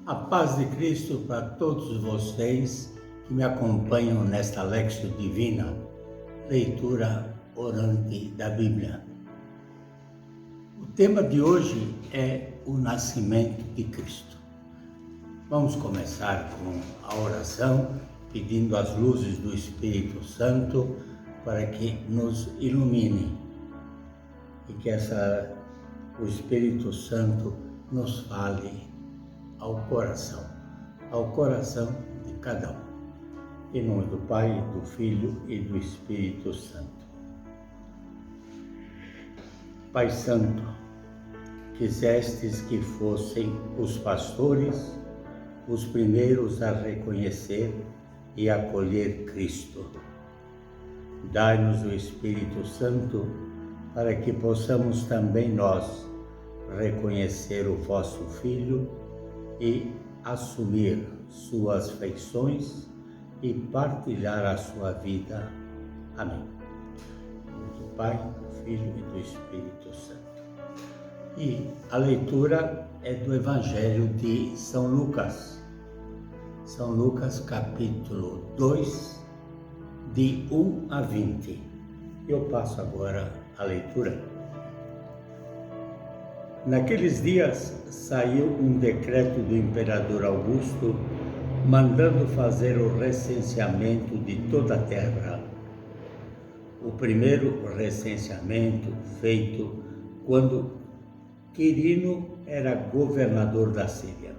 A paz de Cristo para todos vocês que me acompanham nesta Lexio Divina, leitura orante da Bíblia. O tema de hoje é o nascimento de Cristo. Vamos começar com a oração, pedindo as luzes do Espírito Santo para que nos ilumine e que o Espírito Santo nos fale ao coração de cada um. Em nome do Pai, do Filho e do Espírito Santo. Pai Santo, quisestes que fossem os pastores os primeiros a reconhecer e acolher Cristo. Dai-nos o Espírito Santo para que possamos também nós reconhecer o vosso Filho e assumir suas feições e partilhar a sua vida. Amém. Em nome do Pai, do Filho e do Espírito Santo. E a leitura é do Evangelho de São Lucas. São Lucas, capítulo 2, de 1 a 20. Eu passo agora a leitura. Naqueles dias saiu um decreto do imperador Augusto mandando fazer o recenseamento de toda a terra. O primeiro recenseamento feito quando Quirino era governador da Síria.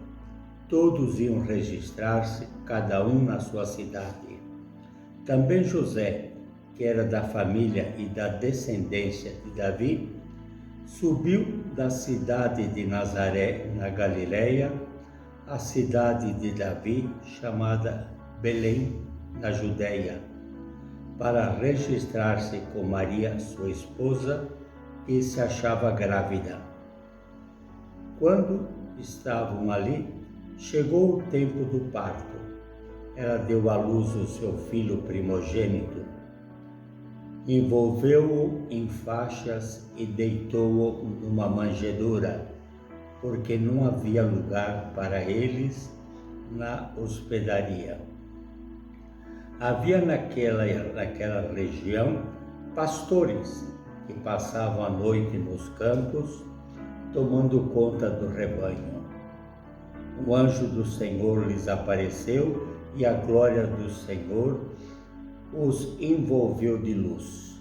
Todos iam registrar-se, cada um na sua cidade. Também José, que era da família e da descendência de Davi, subiu da cidade de Nazaré, na Galileia, à cidade de Davi, chamada Belém, na Judéia, para registrar-se com Maria, sua esposa, que se achava grávida. Quando estavam ali, chegou o tempo do parto. Ela deu à luz o seu filho primogênito. Envolveu-o em faixas e deitou-o numa manjedoura, porque não havia lugar para eles na hospedaria. Havia naquela região pastores que passavam a noite nos campos, tomando conta do rebanho. O anjo do Senhor lhes apareceu e a glória do Senhor os envolveu de luz.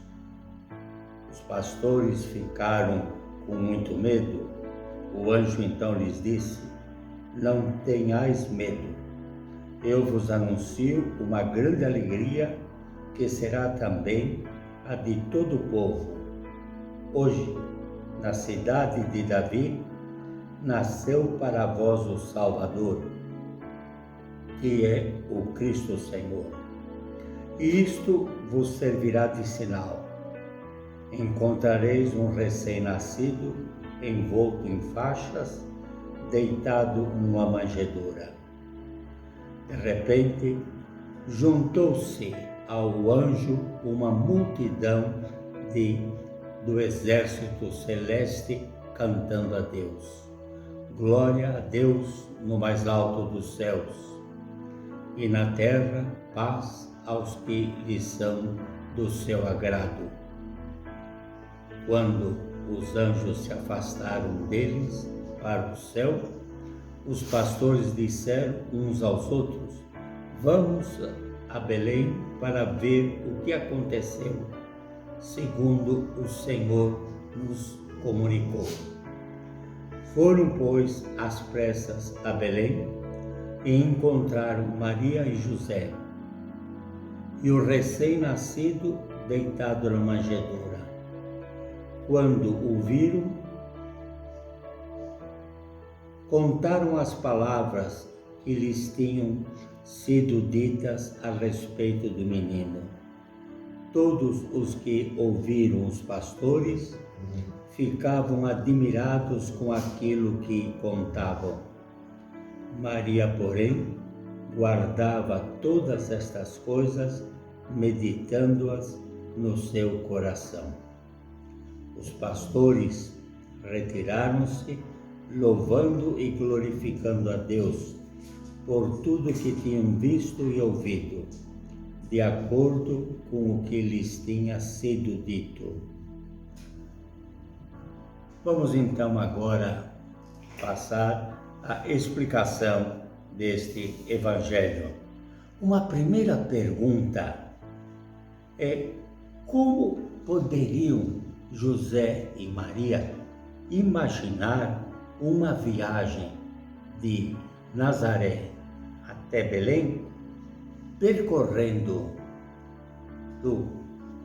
Os pastores ficaram com muito medo. O anjo então lhes disse: não tenhais medo. Eu vos anuncio uma grande alegria que será também a de todo o povo. Hoje, na cidade de Davi, nasceu para vós o Salvador, que é o Cristo Senhor. E isto vos servirá de sinal. Encontrareis um recém-nascido envolto em faixas, deitado numa manjedoura. De repente, juntou-se ao anjo uma multidão do exército celeste cantando a Deus. Glória a Deus no mais alto dos céus, e na terra paz aos que lhes são do seu agrado. Quando os anjos se afastaram deles para o céu, os pastores disseram uns aos outros: vamos a Belém para ver o que aconteceu, segundo o Senhor nos comunicou. Foram, pois, às pressas a Belém e encontraram Maria e José e o recém-nascido deitado na manjedoura. Quando o viram, contaram as palavras que lhes tinham sido ditas a respeito do menino. Todos os que ouviram os pastores ficavam admirados com aquilo que contavam. Maria, porém, guardava todas estas coisas, meditando-as no seu coração. Os pastores retiraram-se, louvando e glorificando a Deus por tudo que tinham visto e ouvido, de acordo com o que lhes tinha sido dito. Vamos então agora passar à explicação deste Evangelho. Uma primeira pergunta é: como poderiam José e Maria imaginar uma viagem de Nazaré até Belém, percorrendo do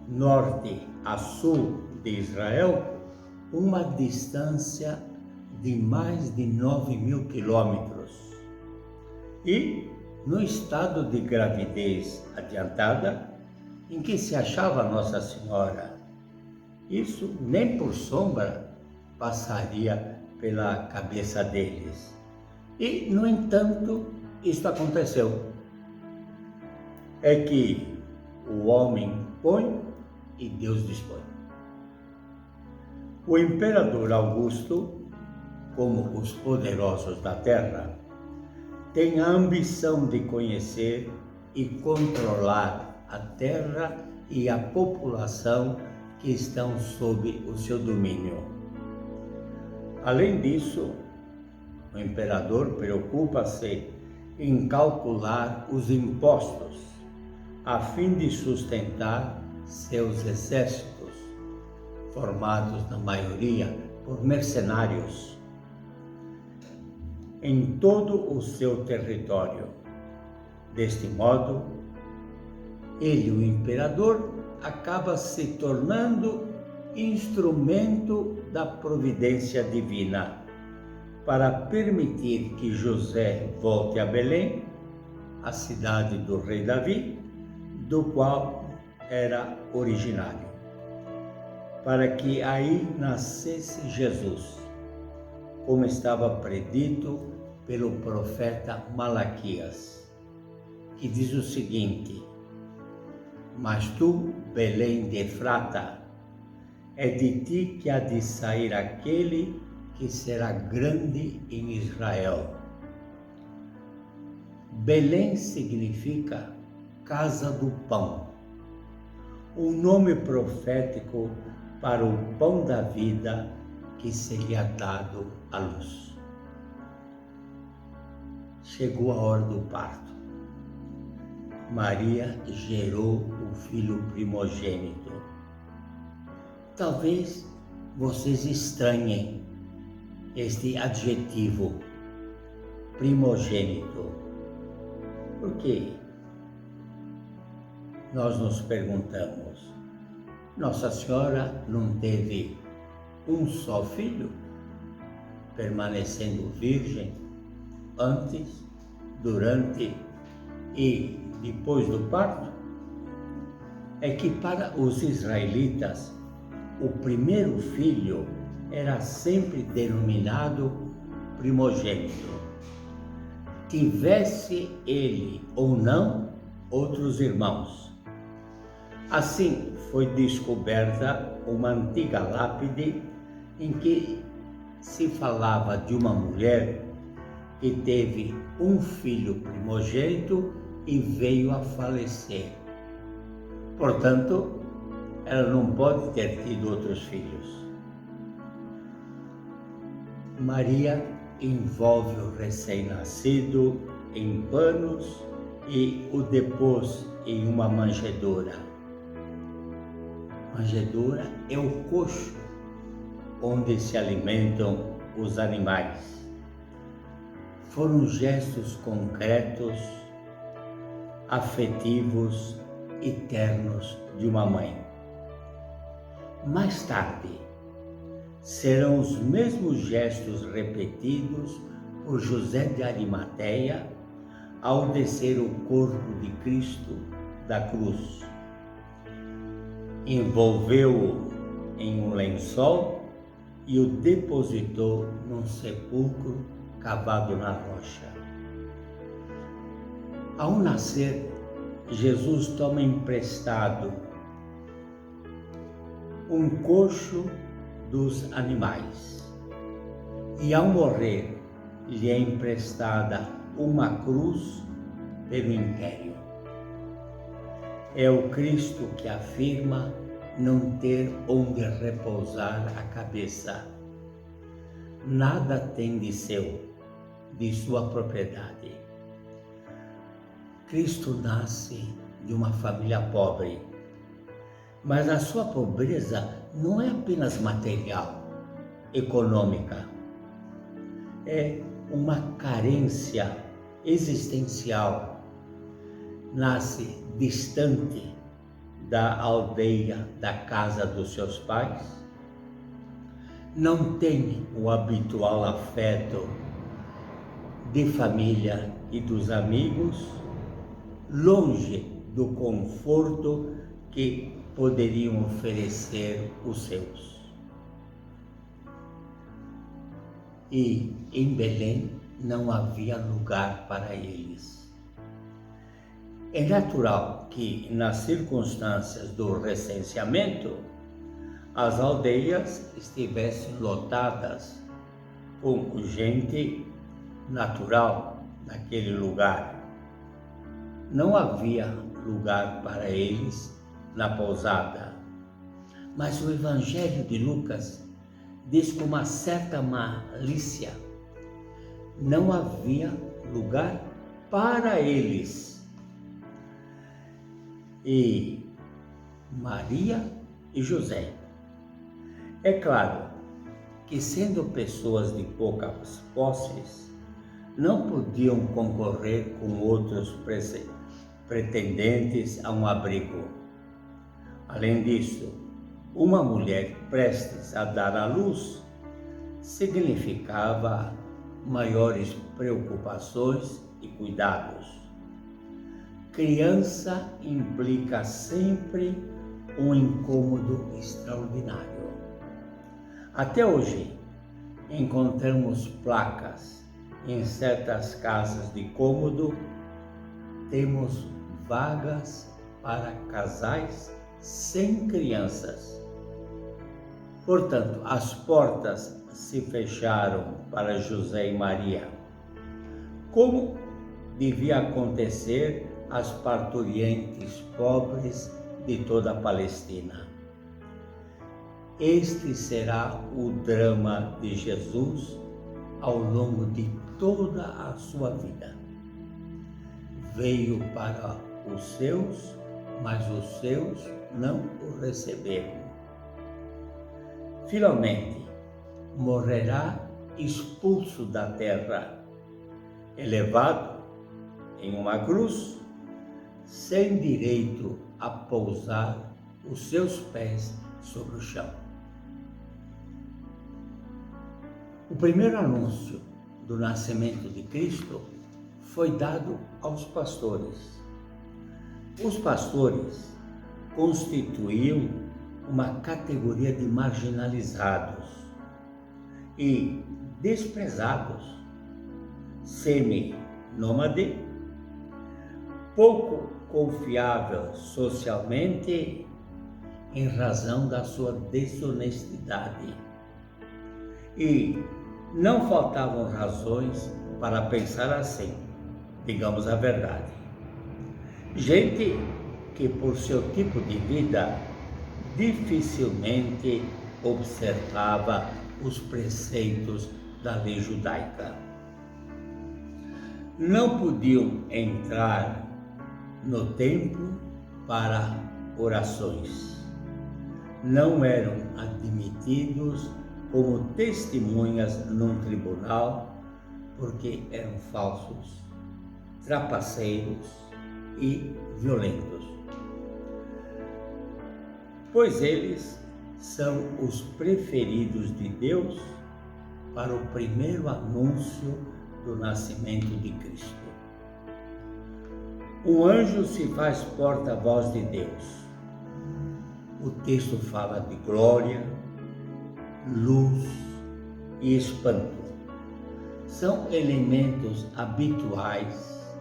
norte a sul de Israel uma distância de mais de 9.000 quilômetros e no estado de gravidez adiantada em que se achava Nossa Senhora? Isso nem por sombra passaria pela cabeça deles. E, no entanto, isto aconteceu. É que o homem põe e Deus dispõe. O imperador Augusto, como os poderosos da terra, tem a ambição de conhecer e controlar a terra e a população que estão sob o seu domínio. Além disso, o imperador preocupa-se em calcular os impostos a fim de sustentar seus exércitos, formados na maioria por mercenários, em todo o seu território. Deste modo, ele, o imperador, acaba se tornando instrumento da providência divina para permitir que José volte a Belém, a cidade do rei Davi, do qual era originário, para que aí nascesse Jesus, como estava predito pelo profeta Malaquias, que diz o seguinte: mas tu, Belém de Efrata, é de ti que há de sair aquele que será grande em Israel. Belém significa casa do pão, um nome profético para o pão da vida que seria dado à luz. Chegou a hora do parto. Maria gerou o filho primogênito. Talvez vocês estranhem este adjetivo, primogênito. Por quê? Nós nos perguntamos, Nossa Senhora não teve um só filho, permanecendo virgem antes, durante e depois do parto? É que para os israelitas, o primeiro filho era sempre denominado primogênito, tivesse ele ou não outros irmãos. Assim, foi descoberta uma antiga lápide em que se falava de uma mulher que teve um filho primogênito e veio a falecer. Portanto, ela não pode ter tido outros filhos. Maria envolve o recém-nascido em panos e o depôs em uma manjedoura. Manjedoura é o coxo onde se alimentam os animais. Foram gestos concretos, afetivos e ternos de uma mãe. Mais tarde, serão os mesmos gestos repetidos por José de Arimateia ao descer o corpo de Cristo da cruz. Envolveu-o em um lençol e o depositou num sepulcro cavado na rocha. Ao nascer, Jesus toma emprestado um coxo dos animais e, ao morrer, lhe é emprestada uma cruz pelo império. É o Cristo que afirma não ter onde repousar a cabeça. Nada tem de seu, de sua propriedade. Cristo nasce de uma família pobre, mas a sua pobreza não é apenas material, econômica. É uma carência existencial. Nasce distante da aldeia, da casa dos seus pais, não tem o habitual afeto de família e dos amigos, longe do conforto que poderiam oferecer os seus. E em Belém não havia lugar para eles. É natural que, nas circunstâncias do recenseamento, as aldeias estivessem lotadas com gente natural naquele lugar. Não havia lugar para eles na pousada. Mas o Evangelho de Lucas diz com uma certa malícia: não havia lugar para eles. E Maria e José. É claro que, sendo pessoas de poucas posses, não podiam concorrer com outros pretendentes a um abrigo. Além disso, uma mulher prestes a dar à luz significava maiores preocupações e cuidados. Criança implica sempre um incômodo extraordinário. Até hoje, encontramos placas em certas casas de cômodo, temos vagas para casais sem crianças. Portanto, as portas se fecharam para José e Maria. Como devia acontecer às parturientes pobres de toda a Palestina. Este será o drama de Jesus ao longo de toda a sua vida. Veio para os seus, mas os seus não o receberam. Finalmente, morrerá expulso da terra, elevado em uma cruz, sem direito a pousar os seus pés sobre o chão. O primeiro anúncio do nascimento de Cristo foi dado aos pastores. Os pastores constituíam uma categoria de marginalizados e desprezados, semi-nômade, pouco confiável socialmente em razão da sua desonestidade. E não faltavam razões para pensar assim, digamos a verdade. Gente que, por seu tipo de vida, dificilmente observava os preceitos da lei judaica. Não podiam entrar no templo para orações. Não eram admitidos como testemunhas num tribunal porque eram falsos, trapaceiros e violentos. Pois eles são os preferidos de Deus para o primeiro anúncio do nascimento de Cristo. Um anjo se faz porta-voz de Deus. O texto fala de glória, luz e espanto. São elementos habituais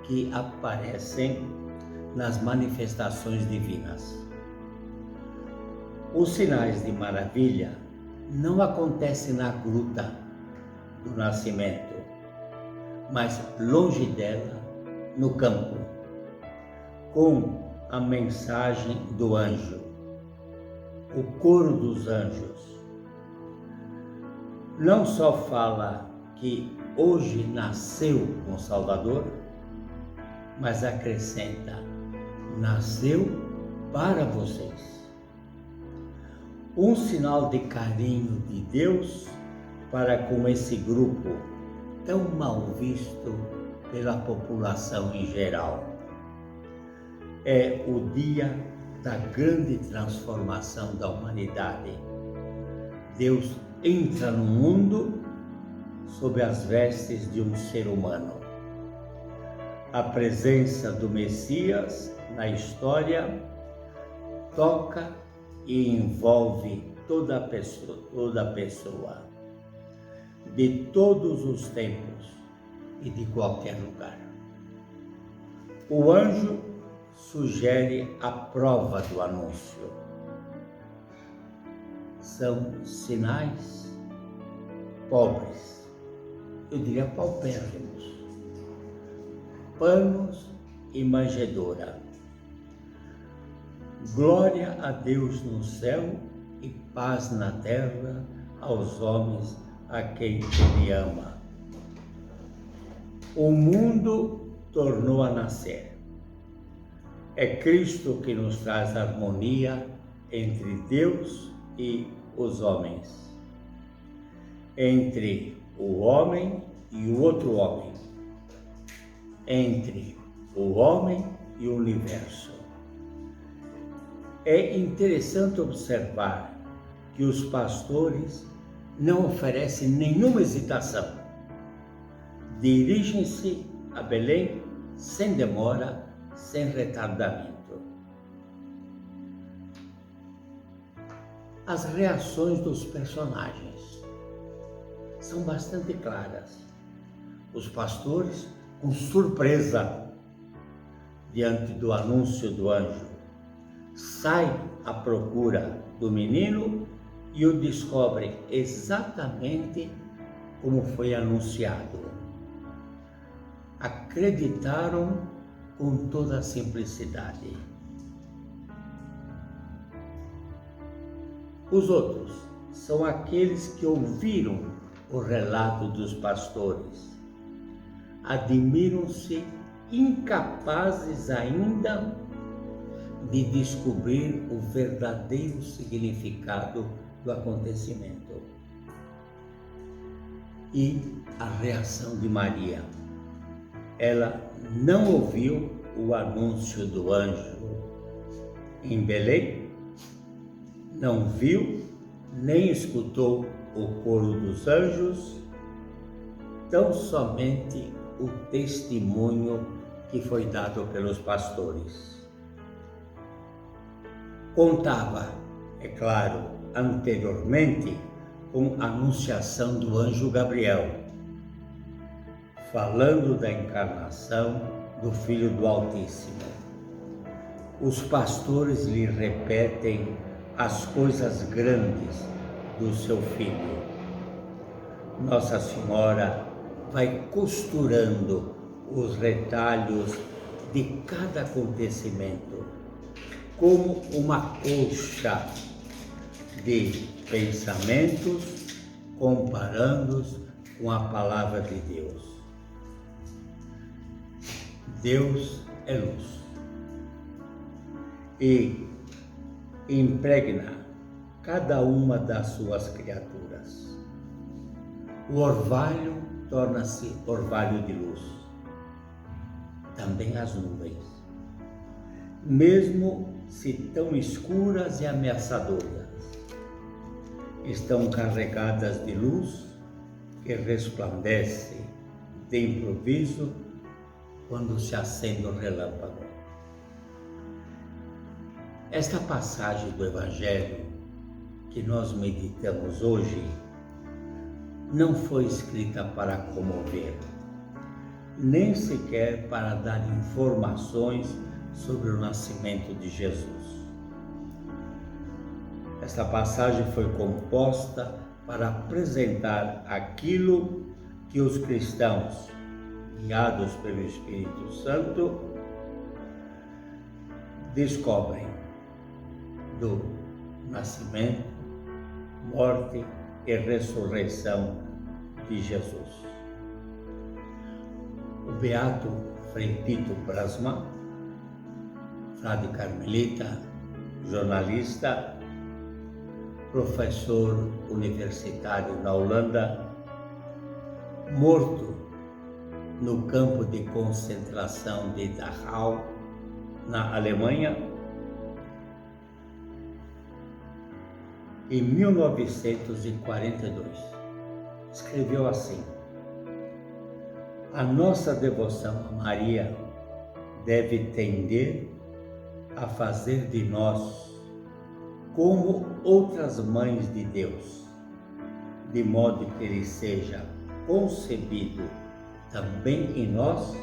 que aparecem nas manifestações divinas. Os sinais de maravilha não acontecem na gruta do nascimento, mas longe dela, no campo, com a mensagem do anjo, o coro dos anjos. Não só fala que hoje nasceu um Salvador, mas acrescenta: nasceu para vocês. Um sinal de carinho de Deus para com esse grupo tão mal visto pela população em geral. É o dia da grande transformação da humanidade. Deus entra no mundo sob as vestes de um ser humano. A presença do Messias na história toca e envolve toda a pessoa, de todos os tempos e de qualquer lugar. O anjo sugere a prova do anúncio. São sinais pobres, eu diria paupérrimos, panos e manjedoura. Glória a Deus no céu e paz na terra aos homens a quem Ele ama. O mundo tornou a nascer. É Cristo que nos traz harmonia entre Deus e os homens, entre o homem e o outro homem, entre o homem e o universo. É interessante observar que os pastores não oferecem nenhuma hesitação. Dirigem-se a Belém sem demora, sem retardamento. As reações dos personagens são bastante claras. Os pastores, com surpresa diante do anúncio do anjo, saem à procura do menino e o descobrem exatamente como foi anunciado. Acreditaram com toda a simplicidade. Os outros são aqueles que ouviram o relato dos pastores. Admiram-se incapazes ainda de descobrir o verdadeiro significado do acontecimento. E a reação de Maria. Ela não ouviu o anúncio do anjo em Belém, não viu nem escutou o coro dos anjos, tão somente o testemunho que foi dado pelos pastores. Contava, é claro, anteriormente com a anunciação do anjo Gabriel, falando da encarnação do Filho do Altíssimo. Os pastores lhe repetem as coisas grandes do seu Filho. Nossa Senhora vai costurando os retalhos de cada acontecimento, como uma colcha de pensamentos, comparando-os com a palavra de Deus. Deus é luz e impregna cada uma das suas criaturas. O orvalho torna-se orvalho de luz, também as nuvens, mesmo se tão escuras e ameaçadoras, estão carregadas de luz que resplandece de improviso quando se acende o relâmpago. Esta passagem do Evangelho que nós meditamos hoje não foi escrita para comover, nem sequer para dar informações sobre o nascimento de Jesus. Esta passagem foi composta para apresentar aquilo que os cristãos guiados pelo Espírito Santo, descobrem do nascimento, morte e ressurreição de Jesus. O beato Frei Tito Brasma, frade carmelita, jornalista, professor universitário na Holanda, morto no campo de concentração de Dachau, na Alemanha, em 1942, escreveu assim: a nossa devoção a Maria deve tender a fazer de nós como outras mães de Deus, de modo que ele seja concebido também em nós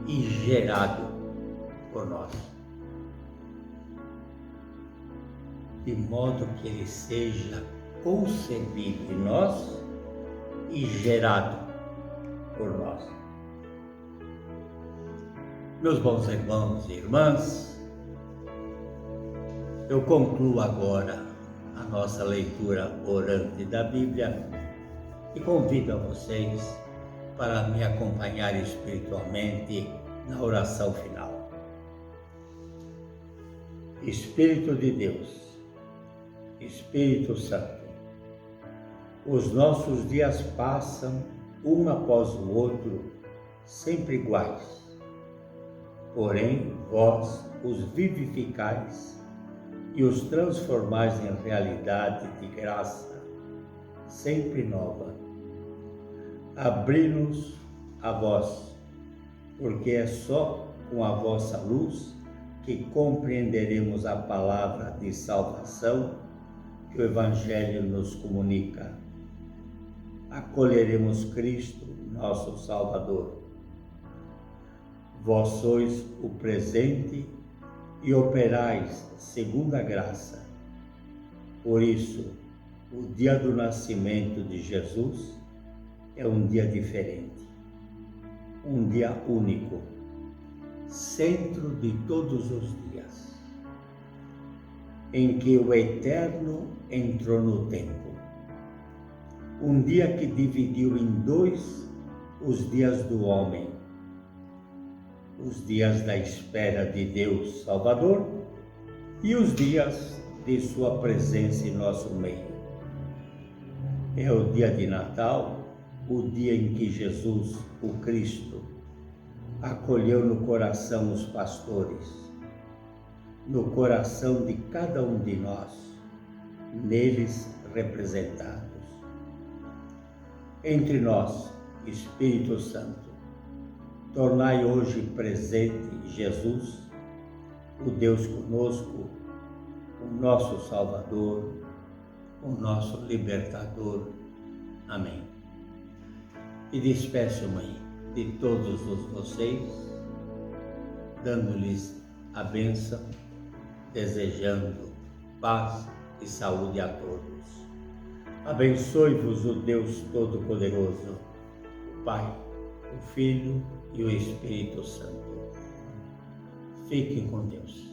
e gerado por nós. De modo que ele seja concebido em nós e gerado por nós. Meus bons irmãos e irmãs, eu concluo agora a nossa leitura orante da Bíblia e convido a vocês para me acompanhar espiritualmente na oração final. Espírito de Deus, Espírito Santo, os nossos dias passam um após o outro, sempre iguais. Porém, vós os vivificais e os transformais em realidade de graça, sempre nova. Abri-nos a vós, porque é só com a vossa luz que compreenderemos a palavra de salvação que o Evangelho nos comunica. Acolheremos Cristo, nosso Salvador. Vós sois o presente e operais segundo a graça. Por isso, o dia do nascimento de Jesus é um dia diferente, um dia único, centro de todos os dias, em que o Eterno entrou no tempo. Um dia que dividiu em dois os dias do homem, os dias da espera de Deus Salvador e os dias de sua presença em nosso meio. É o dia de Natal, o dia em que Jesus, o Cristo, acolheu no coração os pastores, no coração de cada um de nós, neles representados. Entre nós, Espírito Santo, tornai hoje presente Jesus, o Deus conosco, o nosso Salvador, o nosso Libertador. Amém. E despeço-me de todos vocês, dando-lhes a bênção, desejando paz e saúde a todos. Abençoe-vos o Deus Todo-Poderoso, o Pai, o Filho e o Espírito Santo. Fiquem com Deus.